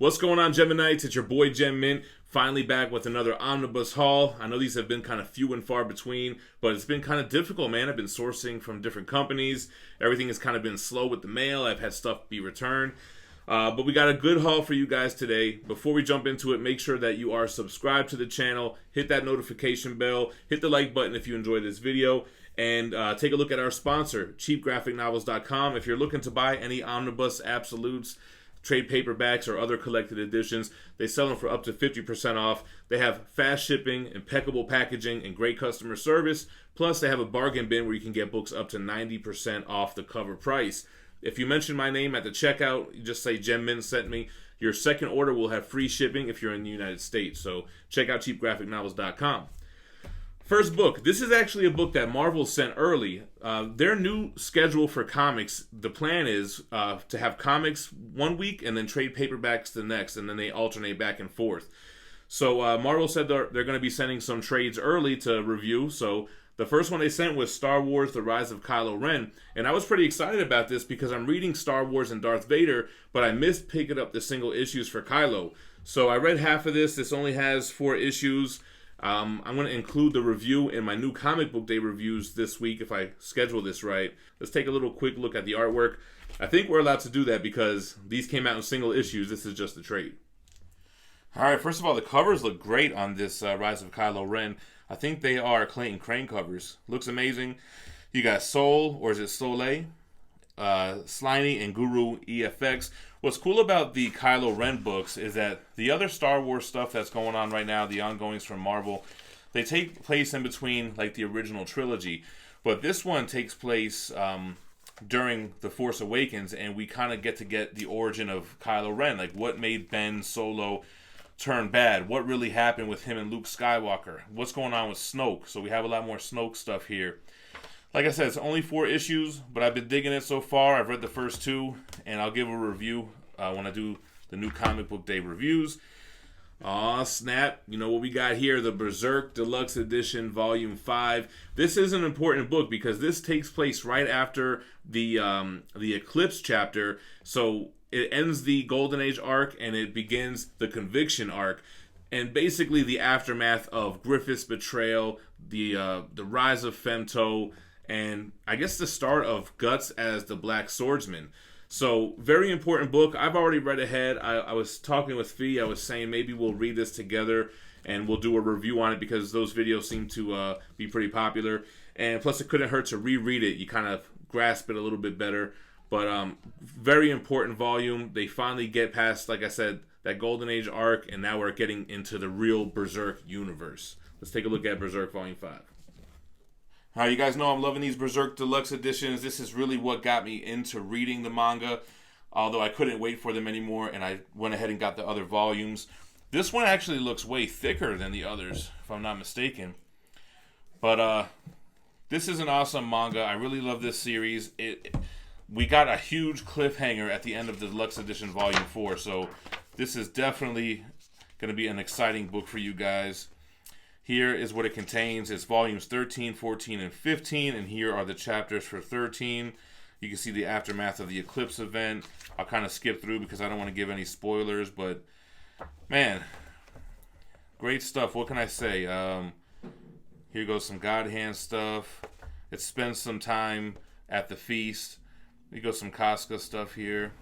What's going on, Geminites? It's your boy Gem Mint, finally back with another Omnibus haul. I know these have been kind of few and far between, but it's been kind of difficult, man. I've been sourcing from different companies. Everything has kind of been slow with the mail. I've had stuff be returned. But we got a good haul for you guys today. Before we jump into it, make sure that you are subscribed to the channel, hit that notification bell, hit the like button if you enjoyed this video, and take a look at our sponsor, cheapgraphicnovels.com. If you're looking to buy any Omnibus Absolutes, trade paperbacks, or other collected editions, they sell them for up to 50% off. They have fast shipping, impeccable packaging, and great customer service. Plus, they have a bargain bin where you can get books up to 90% off the cover price. If you mention my name at the checkout, you just say Gem Mint sent me. Your second order will have free shipping if you're in the United States. So check out cheapgraphicnovels.com. First book. This is actually a book that Marvel sent early. Their new schedule for comics, the plan is to have comics one week and then trade paperbacks the next, and then they alternate back and forth. So Marvel said they're going to be sending some trades early to review. So the first one they sent was Star Wars: The Rise of Kylo Ren, and I was pretty excited about this because I'm reading Star Wars and Darth Vader, but I missed picking up the single issues for Kylo. So I read half of this. This only has 4 issues. I'm going to include the review in my new comic book day reviews this week if I schedule this right. Let's take a little quick look at the artwork. I think we're allowed to do that because these came out in single issues. This is just a trade. All right, first of all, the covers look great on this Rise of Kylo Ren. I think they are Clayton Crane covers. Looks amazing. You got Soul, or is it Soleil? Slimy and Guru EFX. What's cool about the Kylo Ren books is that the other Star Wars stuff that's going on right now, the ongoings from Marvel, they take place in between like the original trilogy. But this one takes place during The Force Awakens, and we kind of get the origin of Kylo Ren. Like what made Ben Solo turn bad? What really happened with him and Luke Skywalker? What's going on with Snoke? So we have a lot more Snoke stuff here. Like I said, it's only 4 issues, but I've been digging it so far. I've read the first 2, and I'll give a review when I do the new comic book day reviews. Aw, snap. You know what we got here? The Berserk Deluxe Edition Volume 5. This is an important book because this takes place right after the Eclipse chapter. So it ends the Golden Age arc, and it begins the Conviction arc. And basically the aftermath of Griffith's betrayal, the rise of Femto, and I guess the start of Guts as the Black Swordsman. So, very important book. I've already read ahead. I was talking with Fee. I was saying maybe we'll read this together and we'll do a review on it because those videos seem to be pretty popular. And plus, it couldn't hurt to reread it. You kind of grasp it a little bit better. But very important volume. They finally get past, like I said, that Golden Age arc, and now we're getting into the real Berserk universe. Let's take a look at Berserk Volume 5. All right, you guys know I'm loving these Berserk Deluxe editions. This is really what got me into reading the manga, although I couldn't wait for them anymore, and I went ahead and got the other volumes. This one actually looks way thicker than the others, if I'm not mistaken. But this is an awesome manga. I really love this series. We got a huge cliffhanger at the end of the Deluxe Edition Volume 4, so this is definitely going to be an exciting book for you guys. Here is what it contains. It's volumes 13, 14, and 15, and here are the chapters for 13. You can see the aftermath of the Eclipse event. I'll kind of skip through because I don't want to give any spoilers, but man, great stuff. What can I say? Here goes some God Hand stuff. It spends some time at the feast. Here goes some Casca stuff here.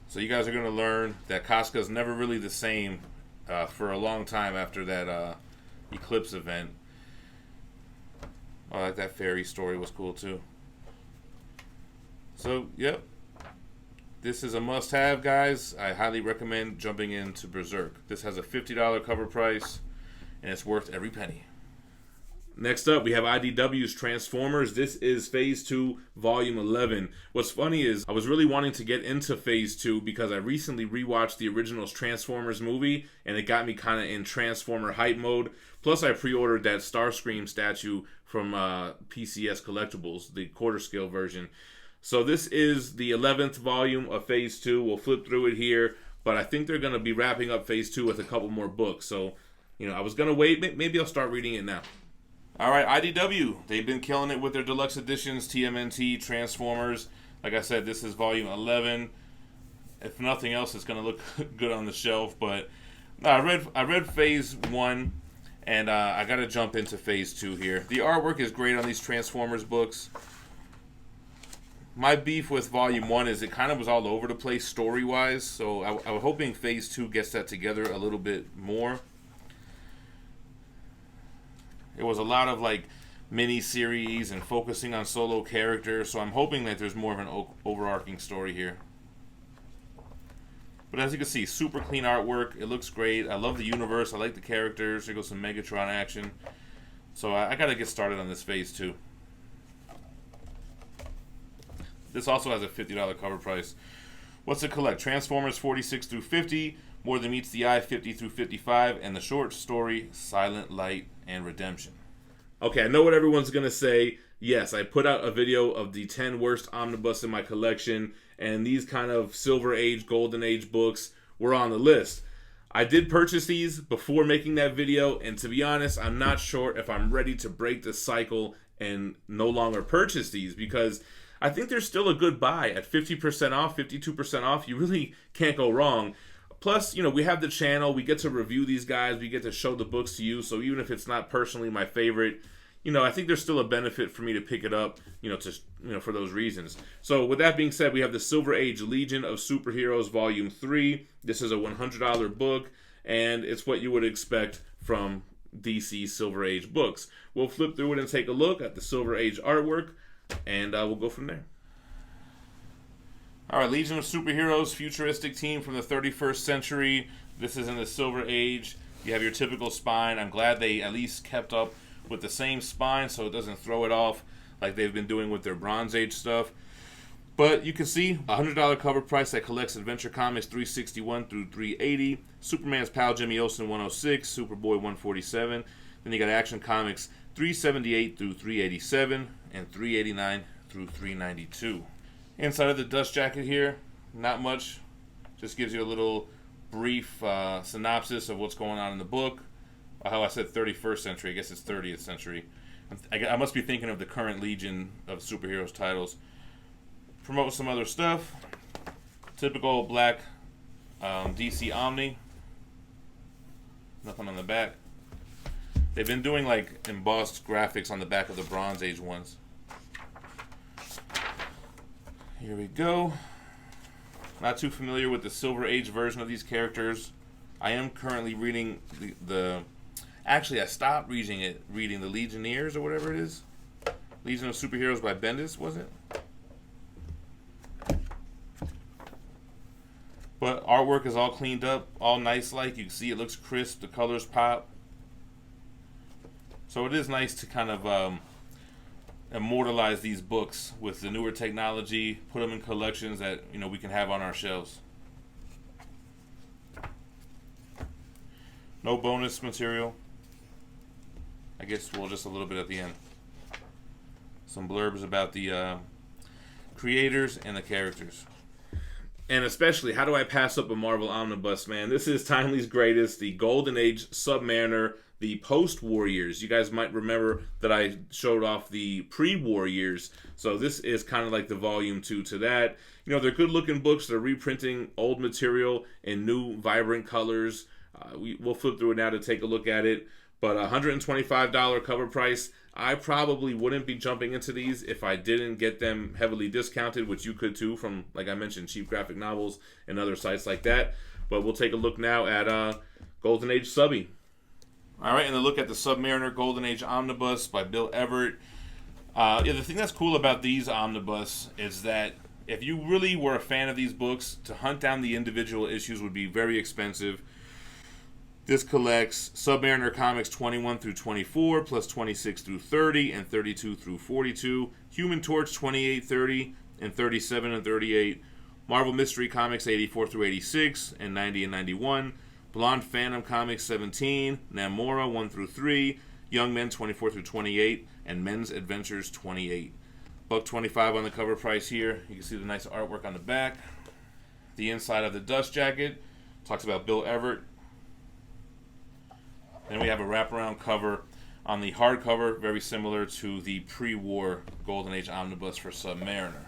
So you guys are going to learn that Casca is never really the same for a long time after that Eclipse event. Oh, that fairy story was cool too. So, yep. This is a must-have, guys. I highly recommend jumping into Berserk. This has a $50 cover price, and it's worth every penny. Next up, we have IDW's Transformers. This is Phase 2, Volume 11. What's funny is I was really wanting to get into Phase 2 because I recently rewatched the original Transformers movie, and it got me kind of in Transformer hype mode. Plus, I pre-ordered that Starscream statue from PCS Collectibles, the quarter-scale version. So this is the 11th volume of Phase 2. We'll flip through it here, but I think they're going to be wrapping up Phase 2 with a couple more books. So, you know, I was going to wait. Maybe I'll start reading it now. All right, IDW. They've been killing it with their deluxe editions, TMNT, Transformers. Like I said, this is volume 11. If nothing else, it's going to look good on the shelf. But no, I read phase 1, and I got to jump into phase 2 here. The artwork is great on these Transformers books. My beef with volume 1 is it kind of was all over the place story-wise, so I was hoping phase 2 gets that together a little bit more. It was a lot of like mini-series and focusing on solo characters, so I'm hoping that there's more of an overarching story here. But as you can see, super clean artwork. It looks great. I love the universe. I like the characters. There goes some Megatron action. So I got to get started on this phase 2. This also has a $50 cover price. What's to collect? Transformers 46 through 50, More Than Meets the Eye 50 through 55, and the short story Silent Light and Redemption. Okay, I know what everyone's going to say. Yes, I put out a video of the 10 worst omnibus in my collection, and these kind of Silver Age, Golden Age books were on the list. I did purchase these before making that video, and to be honest, I'm not sure if I'm ready to break the cycle and no longer purchase these, because I think they're still a good buy at 50% off, 52% off. You really can't go wrong. Plus, you know, we have the channel. We get to review these guys. We get to show the books to you. So even if it's not personally my favorite, you know, I think there's still a benefit for me to pick it up, for those reasons. So with that being said, we have the Silver Age Legion of Superheroes Volume 3. This is a $100 book, and it's what you would expect from DC Silver Age books. We'll flip through it and take a look at the Silver Age artwork, and we'll go from there. All right, Legion of Superheroes, futuristic team from the 31st century. This is in the Silver Age. You have your typical spine. I'm glad they at least kept up with the same spine so it doesn't throw it off like they've been doing with their Bronze Age stuff. But you can see a $100 cover price that collects Adventure Comics 361 through 380, Superman's pal Jimmy Olsen 106, Superboy 147. Then you got Action Comics 378 through 387 and 389 through 392. Inside of the dust jacket here, not much. Just gives you a little brief synopsis of what's going on in the book. How I said 31st century, I guess it's 30th century. I must be thinking of the current Legion of Superheroes titles. Promote some other stuff. Typical black DC Omni. Nothing on the back. They've been doing like embossed graphics on the back of the Bronze Age ones. Here we go. Not too familiar with the Silver Age version of these characters. I am currently reading Actually, I stopped reading the Legionnaires or whatever it is. Legion of Superheroes by Bendis, was it? But artwork is all cleaned up, all nice like. You can see it looks crisp, the colors pop. So it is nice to kind of immortalize these books with the newer technology, put them in collections that we can have on our shelves. No bonus material. I guess just a little bit at the end. Some blurbs about the creators and the characters. And especially, how do I pass up a Marvel Omnibus, man? This is Timely's greatest, the Golden Age Submariner, the post-war years. You guys might remember that I showed off the pre-war years. So this is kind of like the volume 2 to that. They're good-looking books. They're reprinting old material in new, vibrant colors. We'll flip through it now to take a look at it. But $125 cover price. I probably wouldn't be jumping into these if I didn't get them heavily discounted, which you could too from, like I mentioned, cheap graphic novels and other sites like that. But we'll take a look now at Golden Age Subby. All right, and a look at the Submariner Golden Age Omnibus by Bill Everett. The thing that's cool about these omnibus is that if you really were a fan of these books, to hunt down the individual issues would be very expensive. This collects Submariner Comics 21 through 24, plus 26 through 30, and 32 through 42. Human Torch 28, 30, and 37 and 38. Marvel Mystery Comics 84 through 86, and 90 and 91. Blonde Phantom Comics 17, Namora 1 through 3, Young Men 24 through 28, and Men's Adventures 28. $125 on the cover price here. You can see the nice artwork on the back. The inside of the dust jacket talks about Bill Everett. Then we have a wraparound cover on the hardcover, very similar to the pre-war Golden Age Omnibus for Submariner.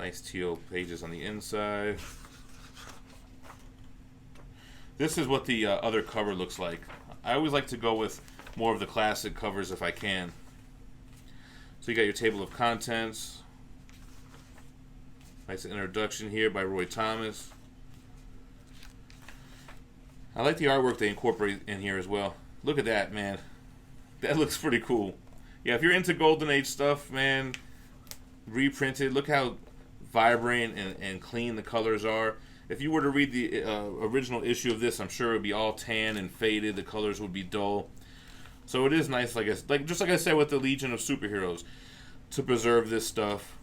Nice teal pages on the inside. This is what the other cover looks like. I always like to go with more of the classic covers if I can. So you got your table of contents. Nice introduction here by Roy Thomas. I like the artwork they incorporate in here as well. Look at that, man. That looks pretty cool. Yeah, if you're into Golden Age stuff, man, reprinted. Look how vibrant and clean the colors are. If you were to read the original issue of this, I'm sure it would be all tan and faded. The colors would be dull. So it is nice, just like I said with the Legion of Superheroes, to preserve this stuff.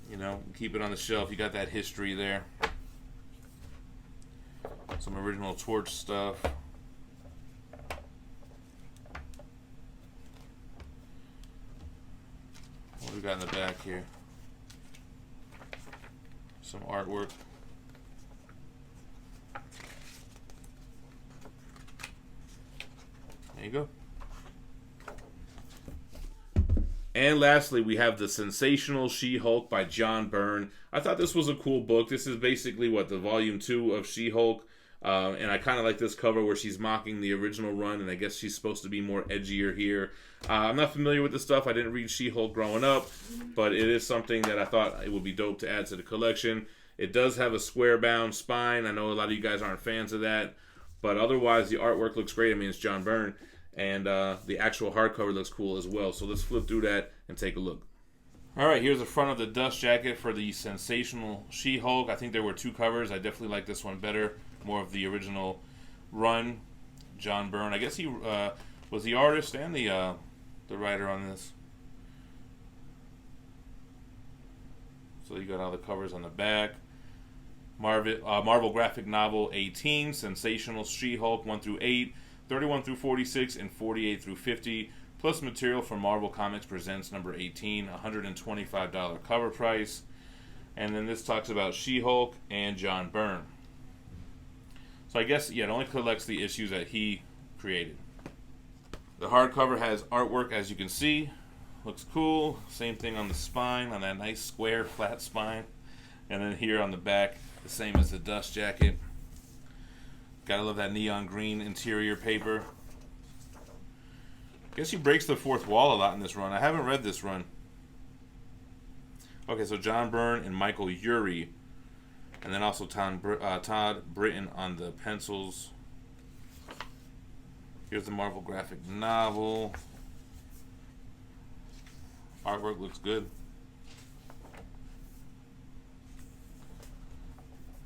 You know, keep it on the shelf. You got that history there. Some original Torch stuff. What do we got in the back here? Some artwork. There you go. And lastly, we have the Sensational She Hulk by John Byrne. I thought this was a cool book. This is basically the volume 2 of She Hulk. And I kind of like this cover where she's mocking the original run, and I guess she's supposed to be more edgier here. I'm not familiar with this stuff. I didn't read She Hulk growing up, but it is something that I thought it would be dope to add to the collection. It does have a square-bound spine. I know a lot of you guys aren't fans of that, but otherwise the artwork looks great. I mean, it's John Byrne. And the actual hardcover looks cool as well. So let's flip through that and take a look. All right, here's the front of the dust jacket for the Sensational She Hulk. I think there were 2 covers. I definitely like this one better. More of the original run. John Byrne. I guess he was the artist and the writer on this. So you got all the covers on the back. Marvel Graphic Novel 18, Sensational She Hulk 1 through 8. 31 through 46 and 48 through 50, plus material from Marvel Comics Presents number 18, $125 cover price. And then this talks about She-Hulk and John Byrne. So I guess, yeah, it only collects the issues that he created. The hardcover has artwork, as you can see. Looks cool. Same thing on the spine, on that nice square flat spine. And then here on the back, the same as the dust jacket. Gotta love that neon green interior paper. Guess he breaks the fourth wall a lot in this run. I haven't read this run. Okay, so John Byrne and Michael Urey. And then also Todd Britton on the pencils. Here's the Marvel graphic novel. Artwork looks good.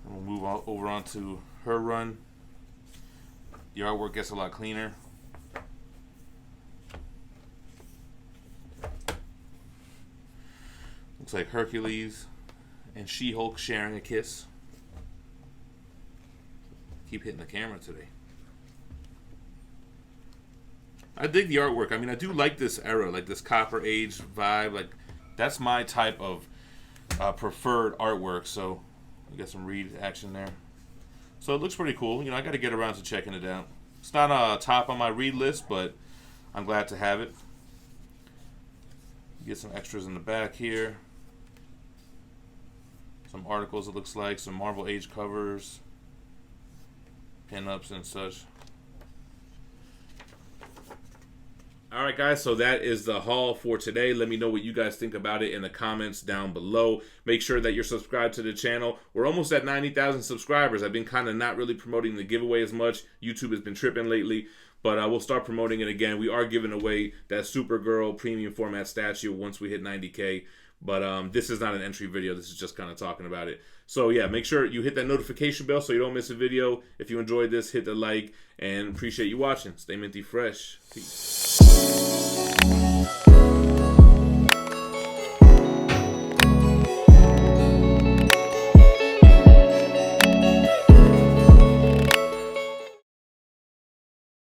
And we'll move on over onto her run. The artwork gets a lot cleaner. Looks like Hercules and She-Hulk sharing a kiss. Keep hitting the camera today. I dig the artwork. I mean, I do like this era, like this Copper Age vibe. Like, that's my type of preferred artwork. So, you got some read action there. So it looks pretty cool. You know, I got to get around to checking it out. It's not top on my read list, but I'm glad to have it. Get some extras in the back here. Some articles, it looks like. Some Marvel Age covers. Pin-ups and such. Alright guys, so that is the haul for today. Let me know what you guys think about it in the comments down below. Make sure that you're subscribed to the channel. We're almost at 90,000 subscribers. I've been kind of not really promoting the giveaway as much. YouTube has been tripping lately, but we'll start promoting it again. We are giving away that Supergirl premium format statue once we hit 90K. But this is not an entry video. This is just kind of talking about it. So yeah, make sure you hit that notification bell so you don't miss a video. If you enjoyed this, hit the like, and appreciate you watching. Stay minty fresh. Peace.